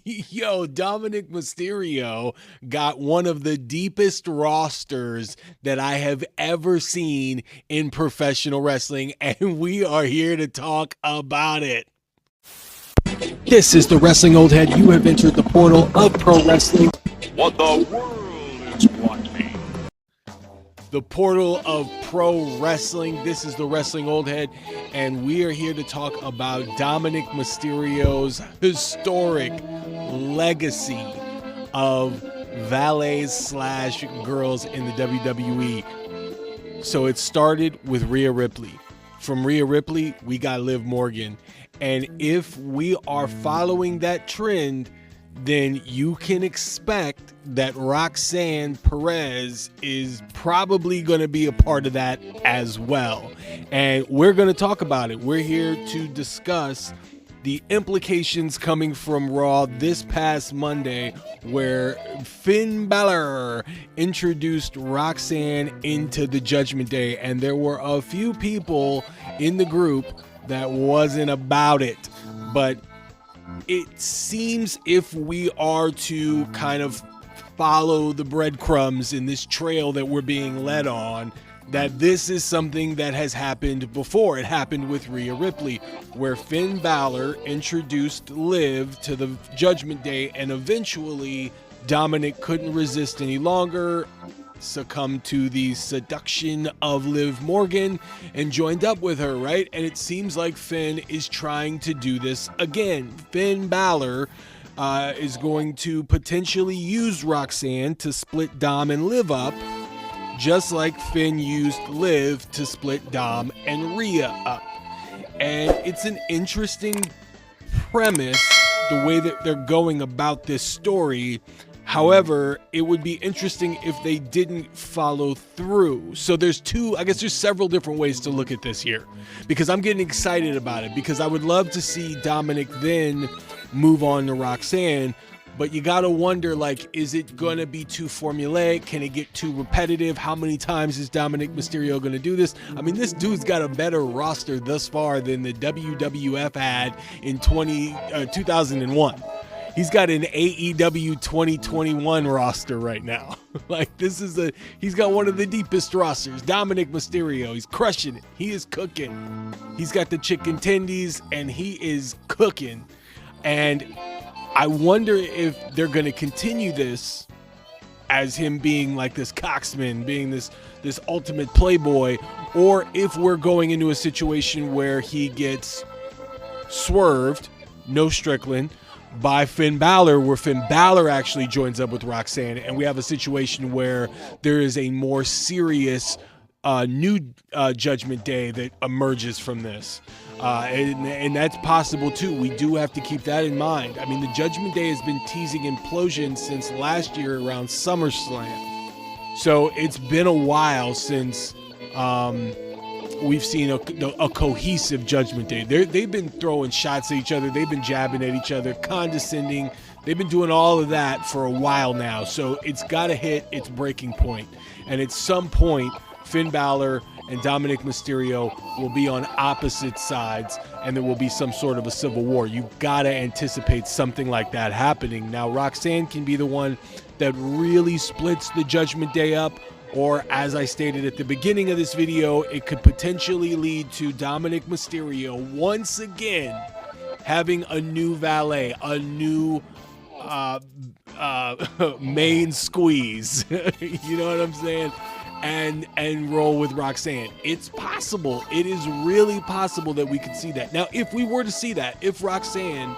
Yo, Dominic Mysterio got one of the deepest rosters that I have ever seen in professional wrestling, and we are here to talk about it. This is the Wrestling Old Head. You have entered the portal of pro wrestling. What the world is watching. The portal of pro wrestling. This is the Wrestling Old Head, and we are here to talk about Dominic Mysterio's historic legacy of valets/girls in the WWE. So it started with Rhea Ripley. From Rhea Ripley, we got Liv Morgan. And if we are following that trend, then you can expect that Roxanne Perez is probably going to be a part of that as well. And we're going to talk about it. We're here to discuss the implications coming from Raw this past Monday, where Finn Balor introduced Roxanne into the Judgment Day. And there were a few people in the group that wasn't about it. But it seems if we are to kind of follow the breadcrumbs in this trail that we're being led on, that this is something that has happened before. It happened with Rhea Ripley, where Finn Balor introduced Liv to the Judgment Day, and eventually Dominic couldn't resist any longer, succumbed to the seduction of Liv Morgan, and joined up with her, right? And it seems like Finn is trying to do this again. Finn Balor is going to potentially use Roxanne to split Dom and Liv up, just like Finn used Liv to split Dom and Rhea up. And it's an interesting premise, the way that they're going about this story. However, it would be interesting if they didn't follow through. So there's several different ways to look at this here, because I'm getting excited about it, because I would love to see Dominic then move on to Roxanne. But you got to wonder, like, is it going to be too formulaic? Can it get too repetitive? How many times is Dominic Mysterio going to do this? I mean, this dude's got a better roster thus far than the WWF had in 2001. He's got an AEW 2021 roster right now. Like, he's got one of the deepest rosters. Dominic Mysterio, he's crushing it. He is cooking. He's got the chicken tendies, and he is cooking. And I wonder if they're going to continue this as him being like this coxman, being this ultimate playboy, or if we're going into a situation where he gets swerved, no Strickland, by Finn Balor, where Finn Balor actually joins up with Roxanne, and we have a situation where there is a more serious new Judgment Day that emerges from this. And that's possible too. We do have to keep that in mind. I mean, the Judgment Day has been teasing implosion since last year around SummerSlam. So it's been a while since we've seen a cohesive Judgment Day. They've been throwing shots at each other. They've been jabbing at each other, condescending. They've been doing all of that for a while now. So it's got to hit its breaking point. And at some point, Finn Balor and Dominic Mysterio will be on opposite sides, and there will be some sort of a civil war. You've got to anticipate something like that happening. Now, Roxanne can be the one that really splits the Judgment Day up, or, as I stated at the beginning of this video, it could potentially lead to Dominic Mysterio once again having a new valet, a new main squeeze. You know what I'm saying? And roll with Roxanne. It's possible. It is really possible that we could see that. Now, if we were to see that, if Roxanne,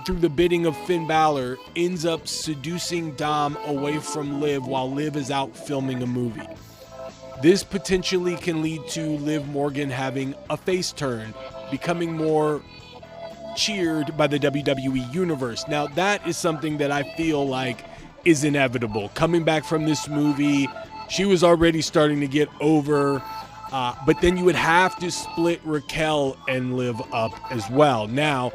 through the bidding of Finn Balor, ends up seducing Dom away from Liv while Liv is out filming a movie, this potentially can lead to Liv Morgan having a face turn, becoming more cheered by the WWE Universe. Now, that is something that I feel like is inevitable. Coming back from this movie, she was already starting to get over, but then you would have to split Raquel and Liv up as well. Now,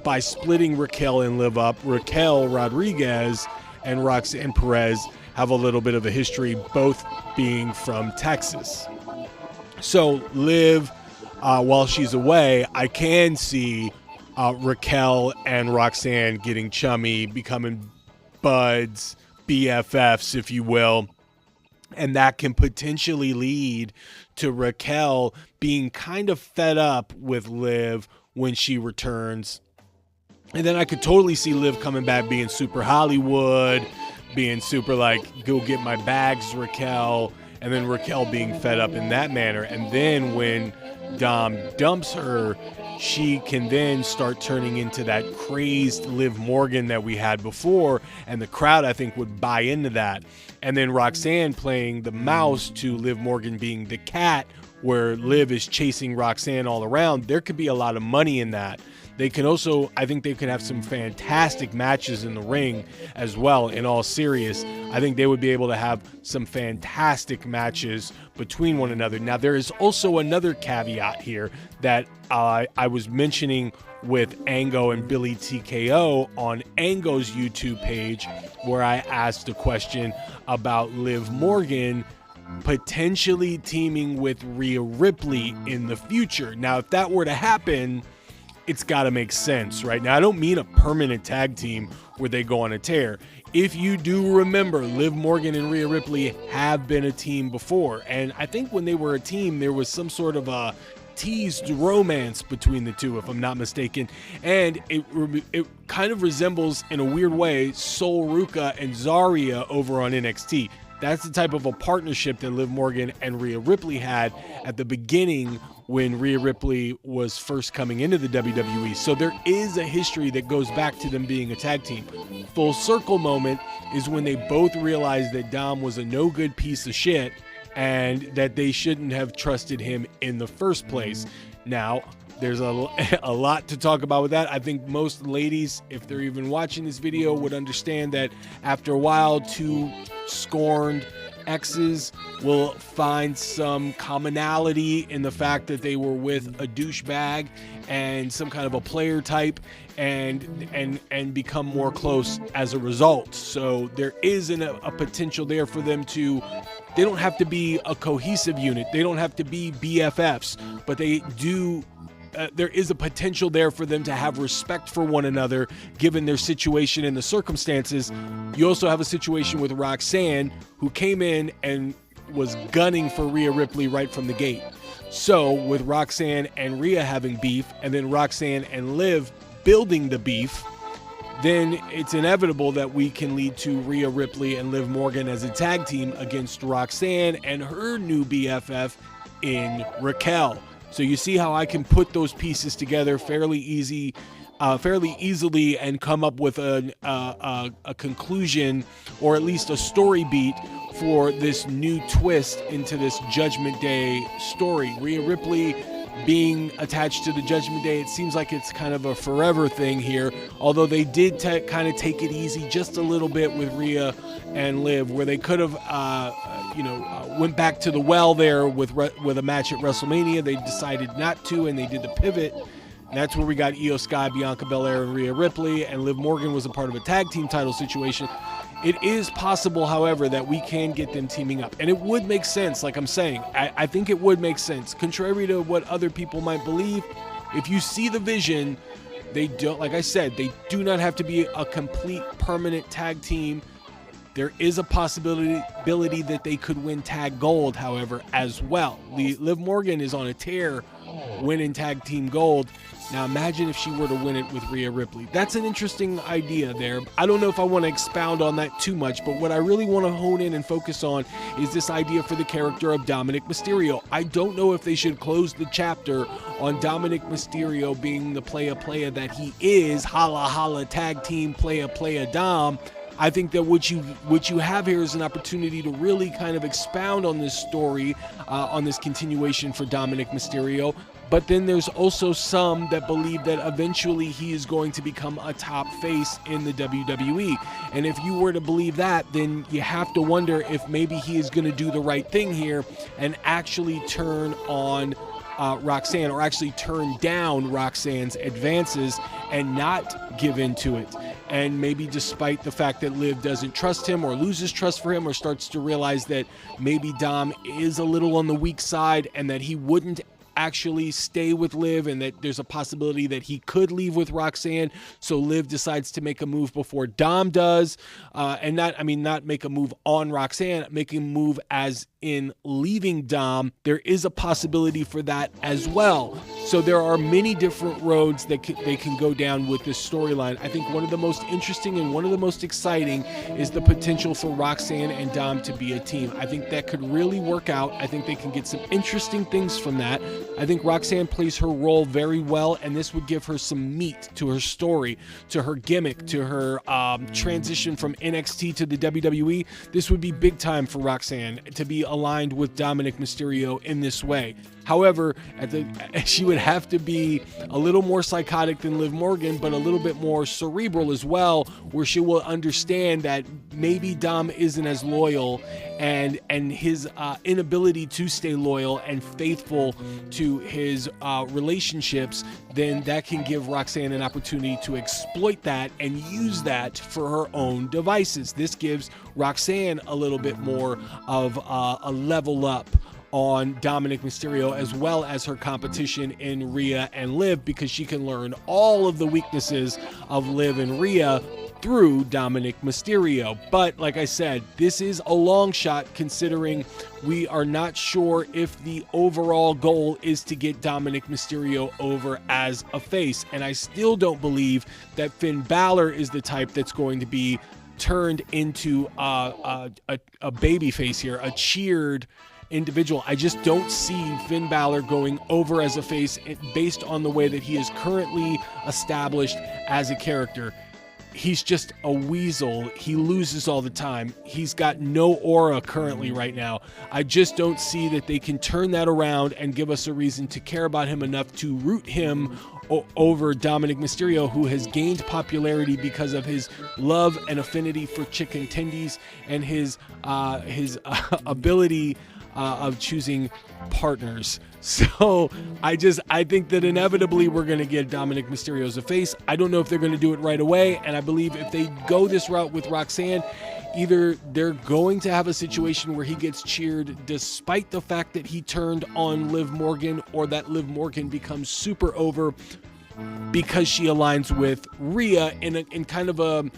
by splitting Raquel and Liv up, Raquel Rodriguez and Roxanne Perez have a little bit of a history, both being from Texas. So Liv, while she's away, I can see Raquel and Roxanne getting chummy, becoming buds, BFFs, if you will. And that can potentially lead to Raquel being kind of fed up with Liv when she returns. And then I could totally see Liv coming back being super Hollywood, being super like, go get my bags, Raquel. And then Raquel being fed up in that manner. And then when Dom dumps her, she can then start turning into that crazed Liv Morgan that we had before, and the crowd, I think, would buy into that. And then Roxanne playing the mouse to Liv Morgan being the cat, where Liv is chasing Roxanne all around. There could be a lot of money in that. They can also, I think they could have some fantastic matches in the ring as well. In all serious, I think they would be able to have some fantastic matches between one another. Now, there is also another caveat here that I was mentioning with Ango and Billy TKO on Ango's YouTube page, where I asked a question about Liv Morgan potentially teaming with Rhea Ripley in the future. Now, if that were to happen, it's got to make sense, right? Now, I don't mean a permanent tag team where they go on a tear. If you do remember, Liv Morgan and Rhea Ripley have been a team before. And I think when they were a team, there was some sort of a teased romance between the two, if I'm not mistaken. And it kind of resembles, in a weird way, Sol Ruca and Zarya over on NXT. That's the type of a partnership that Liv Morgan and Rhea Ripley had at the beginning when Rhea Ripley was first coming into the WWE. So there is a history that goes back to them being a tag team. Full circle moment is when they both realized that Dom was a no good piece of shit and that they shouldn't have trusted him in the first place. Now, there's a lot to talk about with that. I think most ladies, if they're even watching this video, would understand that after a while, two scorned exes will find some commonality in the fact that they were with a douchebag and some kind of a player type and become more close as a result. So there is a potential there for them to, they don't have to be a cohesive unit. They don't have to be BFFs, but they do there is a potential there for them to have respect for one another given their situation and the circumstances. You also have a situation with Roxanne, who came in and was gunning for Rhea Ripley right from the gate. So with Roxanne and Rhea having beef, and then Roxanne and Liv building the beef, then it's inevitable that we can lead to Rhea Ripley and Liv Morgan as a tag team against Roxanne and her new BFF in Raquel. So you see how I can put those pieces together fairly easily and come up with a conclusion, or at least a story beat for this new twist into this Judgment Day story. Rhea Ripley being attached to the Judgment Day, it seems like it's kind of a forever thing here, although they did kind of take it easy just a little bit with Rhea and Liv, where they could have went back to the well there with a match at WrestleMania. They decided not to, and they did the pivot. And that's where we got Io Sky, Bianca Belair, and Rhea Ripley, and Liv Morgan was a part of a tag team title situation. It is possible, however, that we can get them teaming up. And it would make sense, like I'm saying. I think it would make sense. Contrary to what other people might believe, if you see the vision, they don't, like I said, they do not have to be a complete permanent tag team. There is a possibility that they could win tag gold, however, as well. Liv Morgan is on a tear winning tag team gold. Now imagine if she were to win it with Rhea Ripley. That's an interesting idea there. I don't know if I want to expound on that too much, but what I really want to hone in and focus on is this idea for the character of Dominic Mysterio. I don't know if they should close the chapter on Dominic Mysterio being the playa that he is, holla holla tag team playa Dom. I think that what you have here is an opportunity to really kind of expound on this story, on this continuation for Dominic Mysterio. But then there's also some that believe that eventually he is going to become a top face in the WWE. And if you were to believe that, then you have to wonder if maybe he is going to do the right thing here and actually turn on Roxanne, or actually turn down Roxanne's advances and not give in to it. And maybe despite the fact that Liv doesn't trust him or loses trust for him or starts to realize that maybe Dom is a little on the weak side and that he wouldn't actually stay with Liv, and that there's a possibility that he could leave with Roxanne. So Liv decides to make a move before Dom does, and not make a move on Roxanne, making a move as in leaving Dom. There is a possibility for that as well. So there are many different roads that they can go down with this storyline. I think one of the most interesting and one of the most exciting is the potential for Roxanne and Dom to be a team. I think that could really work out. I think they can get some interesting things from that. I think Roxanne plays her role very well, and this would give her some meat to her story, to her gimmick, to her transition from NXT to the WWE. This would be big time for Roxanne to be aligned with Dominic Mysterio in this way. However, she would have to be a little more psychotic than Liv Morgan, but a little bit more cerebral as well, where she will understand that maybe Dom isn't as loyal, and his inability to stay loyal and faithful to his relationships, then that can give Roxanne an opportunity to exploit that and use that for her own devices. This gives Roxanne a little bit more of a level up on Dominic Mysterio, as well as her competition in Rhea and Liv, because she can learn all of the weaknesses of Liv and Rhea through Dominic Mysterio. But like I said, this is a long shot, considering we are not sure if the overall goal is to get Dominic Mysterio over as a face. And I still don't believe that Finn Balor is the type that's going to be turned into a babyface here, a cheered individual. I just don't see Finn Balor going over as a face based on the way that he is currently established as a character. He's just a weasel. He loses all the time. He's got no aura currently right now. I just don't see that they can turn that around and give us a reason to care about him enough to root him over Dominic Mysterio, who has gained popularity because of his love and affinity for chicken tendies and his ability of choosing partners. So I think that inevitably we're going to get Dominic Mysterio as a face. I don't know if they're going to do it right away, and I believe if they go this route with Roxanne, either they're going to have a situation where he gets cheered despite the fact that he turned on Liv Morgan, or that Liv Morgan becomes super over because she aligns with Rhea in kind of a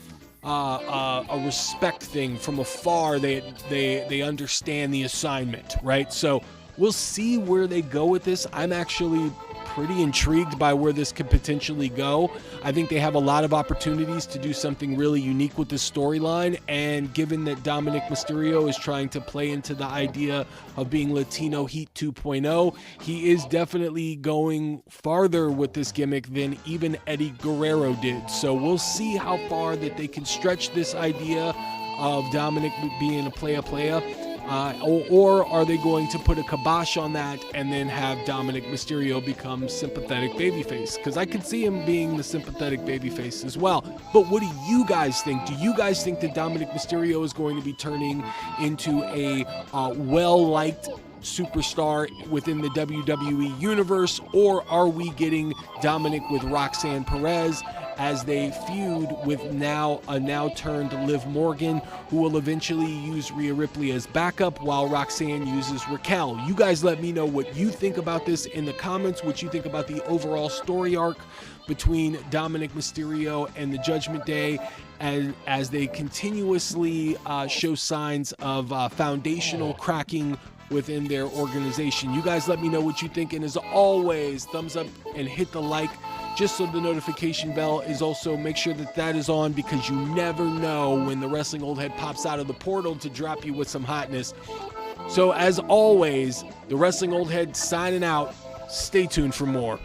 respect thing. From afar, they understand the assignment, right? So we'll see where they go with this. I'm actually pretty intrigued by where this could potentially go. I think they have a lot of opportunities to do something really unique with this storyline, and given that Dominic Mysterio is trying to play into the idea of being Latino Heat 2.0, he is definitely going farther with this gimmick than even Eddie Guerrero did. So we'll see how far that they can stretch this idea of Dominic being a playa. Or are they going to put a kibosh on that and then have Dominic Mysterio become sympathetic babyface? Because I could see him being the sympathetic babyface as well. But what do you guys think? Do you guys think that Dominic Mysterio is going to be turning into a well-liked superstar within the WWE universe, or are we getting Dominic with Roxanne Perez as they feud with a now turned Liv Morgan, who will eventually use Rhea Ripley as backup while Roxanne uses Raquel? You guys let me know what you think about this in the comments, what you think about the overall story arc between Dominic Mysterio and the Judgment Day, and as they continuously show signs of foundational cracking within their organization. You guys let me know what you think, and as always, thumbs up and hit the like, just so the notification bell is also, make sure that is on, because you never know when the Wrestling Old Head pops out of the portal to drop you with some hotness. So as always, the Wrestling Old Head signing out. Stay tuned for more.